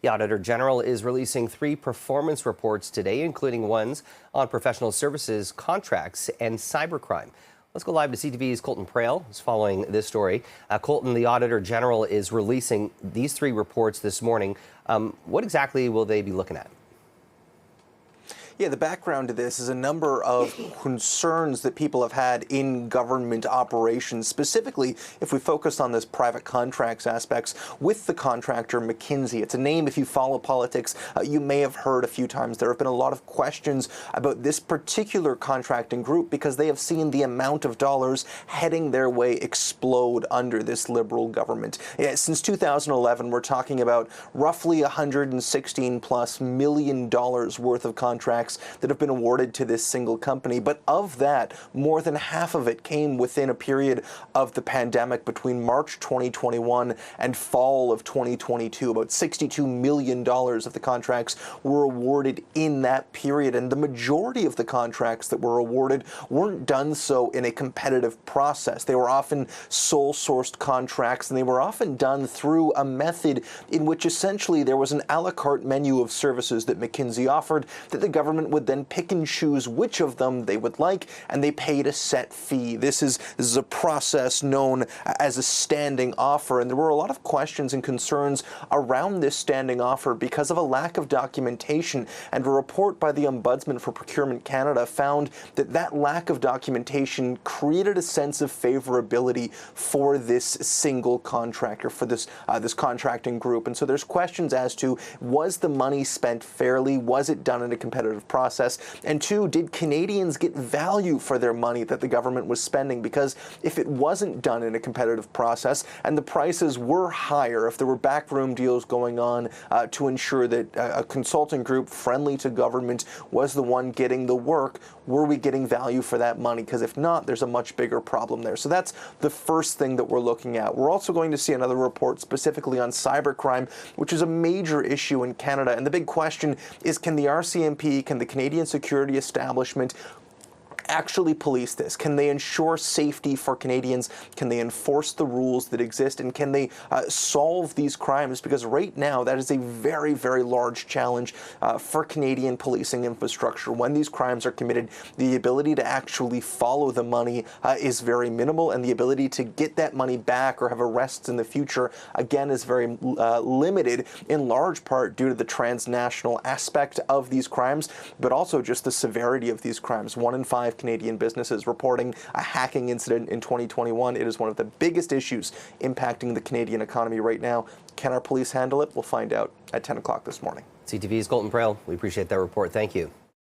The Auditor General is releasing 3 performance reports today, including ones on professional services, contracts, and cybercrime. Let's go live to CTV's Colton Prale, who's following this story. Colton, the Auditor General is releasing these 3 reports this morning. What exactly will they be looking at? Yeah, the background to this is a number of concerns that people have had in government operations, specifically if we focus on this private contracts aspects with the contractor McKinsey. It's a name, if you follow politics, you may have heard a few times. There have been a lot of questions about this particular contracting group because they have seen the amount of dollars heading their way explode under this Liberal government. Yeah, since 2011, we're talking about roughly $116+ million worth of contracts that have been awarded to this single company. But of that, more than half of it came within a period of the pandemic between March 2021 and fall of 2022. About $62 million of the contracts were awarded in that period. And the majority of the contracts that were awarded weren't done so in a competitive process. They were often sole-sourced contracts, and they were often done through a method in which essentially there was an a la carte menu of services that McKinsey offered that the government would then pick and choose which of them they would like, and they paid a set fee. This is a process known as a standing offer, and there were a lot of questions and concerns around this standing offer because of a lack of documentation. And a report by the Ombudsman for Procurement Canada found that that lack of documentation created a sense of favorability for this single contractor, for this this contracting group. And so there's questions as to, was the money spent fairly? Was it done in a competitive process? And 2, did Canadians get value for their money that the government was spending? Because if it wasn't done in a competitive process and the prices were higher, if there were backroom deals going on to ensure that a consulting group friendly to government was the one getting the work, were we getting value for that money? Because if not, there's a much bigger problem there. So that's the first thing that we're looking at. We're also going to see another report specifically on cybercrime, which is a major issue in Canada. And the big question is, can the RCMP, can the Canadian security establishment actually police this? Can they ensure safety for Canadians? Can they enforce the rules that exist? And can they solve these crimes? Because right now, that is a very, very large challenge for Canadian policing infrastructure. When these crimes are committed, the ability to actually follow the money is very minimal, and the ability to get that money back or have arrests in the future, again, is very limited, in large part due to the transnational aspect of these crimes, but also just the severity of these crimes. 1 in 5 Canadian businesses reporting a hacking incident in 2021. It is one of the biggest issues impacting the Canadian economy right now. Can our police handle it? We'll find out at 10 o'clock this morning. CTV's Colton Prale. We appreciate that report. Thank you.